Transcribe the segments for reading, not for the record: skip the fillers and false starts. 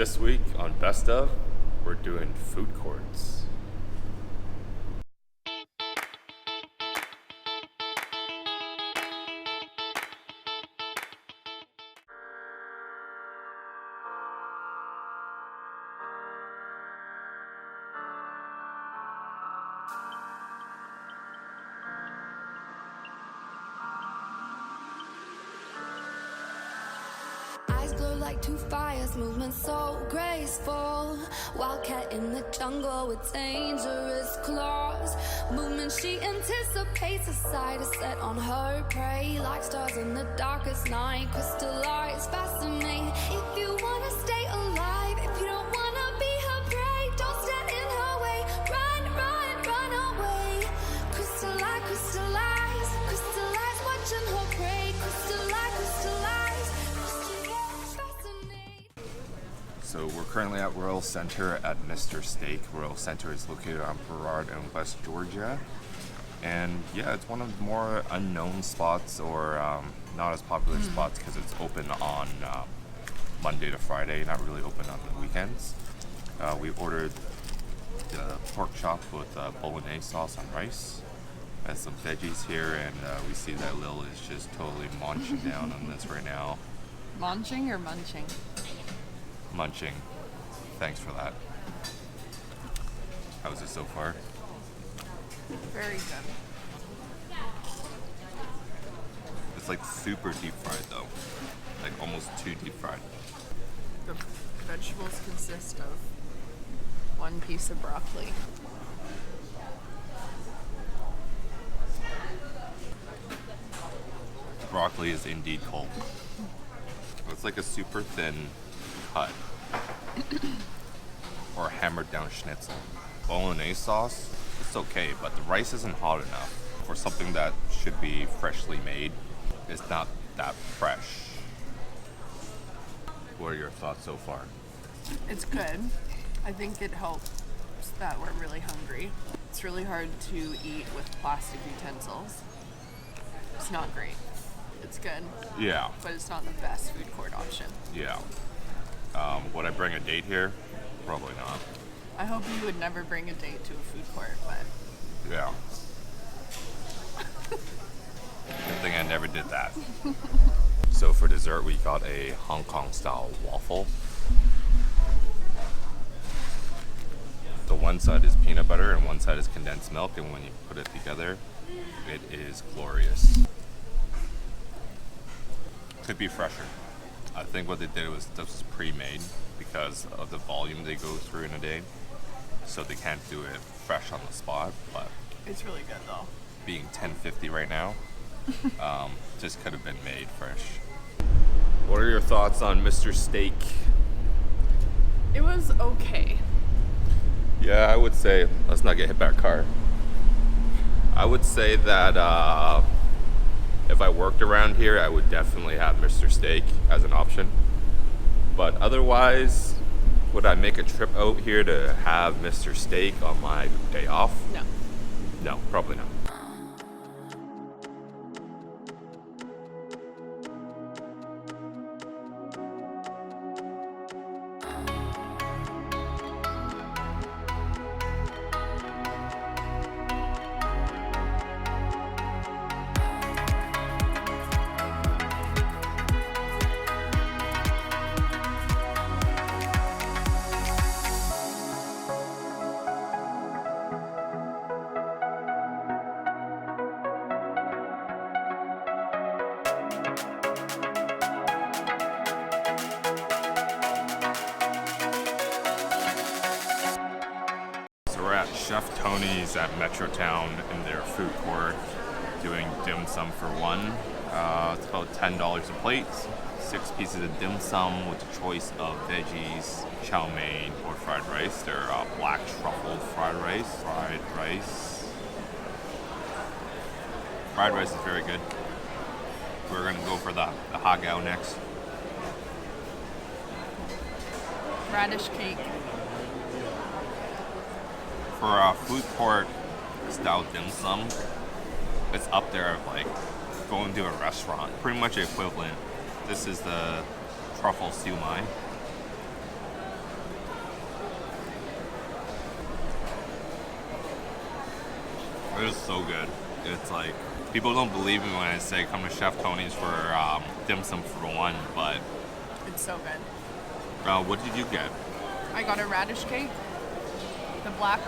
This week on Best Of, we're doing food courts. Eyes glow like two fires, movement so graceful. Wildcat in the jungle with dangerous claws. Movement she anticipates, a sight is set on her prey. Like stars in the darkest night, crystallize, fascinate. If you wanna stay alive, if you don't wanna be her prey, don't stand in her way. Run, run, run away. Crystallize, crystallize, crystallize, watching her prey. Crystallize, crystallize. So we're currently at Royal Center at Mr. Steak. Royal Center is located on Burrard in West Georgia. And yeah, it's one of the more unknown spots or not as popular spots because it's open on Monday to Friday, not really open on the weekends. We ordered the pork chop with bolognese sauce and rice. Has some veggies here, and we see that Lil is just totally munching down on this right now. Munching or munching? Munching. Thanks for that. How's it so far? Very good. It's like super deep fried though. Like almost too deep fried. The vegetables consist of one piece of broccoli. Broccoli is indeed cold. It's like a super thin cut or hammered down schnitzel. Bolognese sauce, it's okay, but the rice isn't hot enough for something that should be freshly made. It's not that fresh. What are your thoughts so far? It's good. I think it helps that we're really hungry. It's really hard to eat with plastic utensils. It's not great. It's good, Yeah, but it's not the best food court option. yeah. Would I bring a date here? Probably not. I hope you would never bring a date to a food court, but Yeah. Good thing I never did that. So for dessert, we got a Hong Kong style waffle. The one side is peanut butter and one side is condensed milk, and when you put it together, it is glorious. Could be fresher. I think what they did was this was pre-made because of the volume they go through in a day, so they can't do it fresh on the spot. But it's really good though. being 10:50 right now, just could have been made fresh. What are your thoughts on Mr. Steak? It was okay. Yeah, I would say, let's not get hit by a car. I would say that if I worked around here, I would definitely have Mr. Steak as an option. But otherwise, would I make a trip out here to have Mr. Steak on my day off? No. No, probably not. We're at Chef Tony's at Metrotown in their food court doing dim sum for one. It's about $10 a plate. 6 pieces of dim sum with a choice of veggies, chow mein, or fried rice. They're black truffle fried rice. Fried rice is very good. We're gonna go for the hagao next. Radish cake. For a food court style dim sum, it's up there of like going to a restaurant, pretty much equivalent. This is the truffle siu mai. It is so good. It's like, people don't believe me when I say come to Chef Tony's for dim sum for one, but It's so good. what did you get? I got a radish cake, the black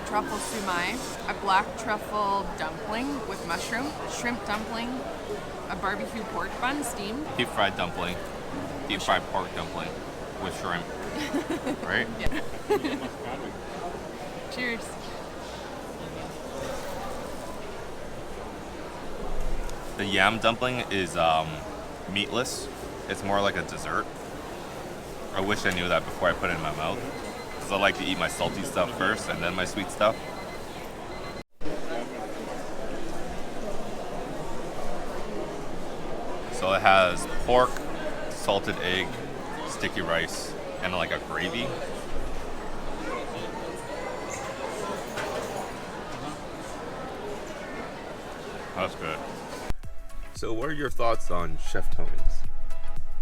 truffle sumai, a black truffle dumpling with mushroom, shrimp dumpling, a barbecue pork bun steamed. Deep fried dumpling, deep fried pork dumpling with shrimp, right? Yeah. Cheers. The yam dumpling is meatless. It's more like a dessert. I wish I knew that before I put it in my mouth. Because I like to eat my salty stuff first and then my sweet stuff. So it has pork, salted egg, sticky rice, and like a gravy. That's good. So what are your thoughts on Chef Tony's?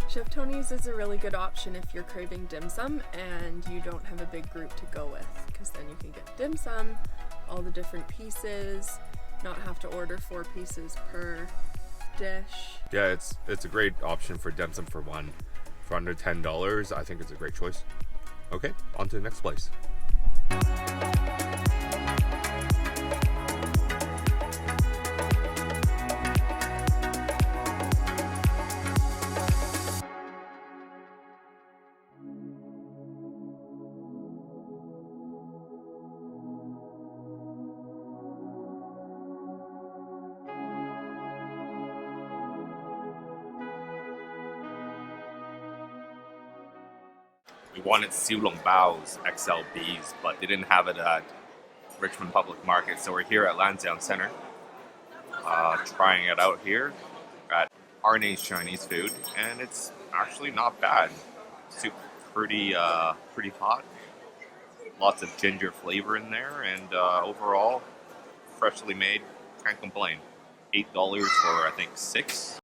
Chef Tony's is a really good option if you're craving dim sum and you don't have a big group to go with, because then you can get dim sum, all the different pieces, not have to order 4 pieces per dish. Yeah, it's a great option for dim sum for one. For under $10, I think it's a great choice. Okay, on to the next place. We wanted Silong Bao's XLBs, but they didn't have it at Richmond Public Market, so we're here at Lansdowne Center, trying it out here at Arne's Chinese Food, and it's actually not bad. Soup pretty hot, lots of ginger flavor in there, and overall freshly made. Can't complain. $8 for I think 6.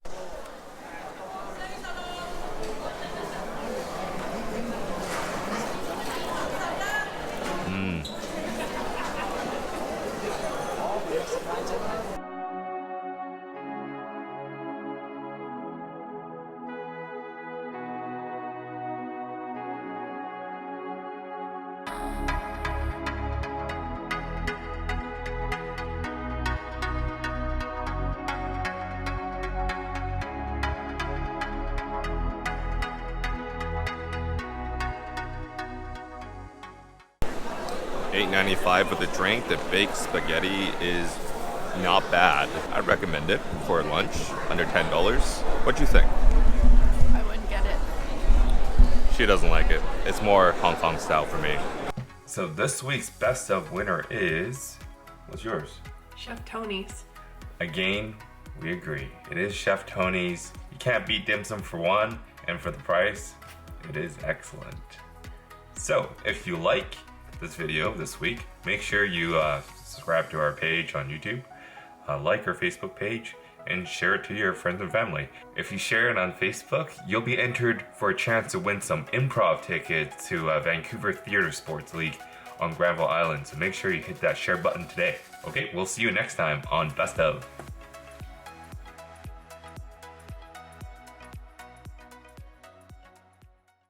$8.95 with a drink. The baked spaghetti is not bad. I'd recommend it for lunch, under $10. What'd you think? I wouldn't get it. She doesn't like it. It's more Hong Kong style for me. So this week's best of winner is... What's yours? Chef Tony's. Again, we agree. It is Chef Tony's. You can't beat dim sum for one, and for the price, it is excellent. So, if you like this video this week, make sure you subscribe to our page on YouTube, like our Facebook page, and share it to your friends and family. If you share it on Facebook, you'll be entered for a chance to win some improv tickets to Vancouver Theatre Sports League on Granville Island. So make sure you hit that share button today. Okay, we'll see you next time on Best Of.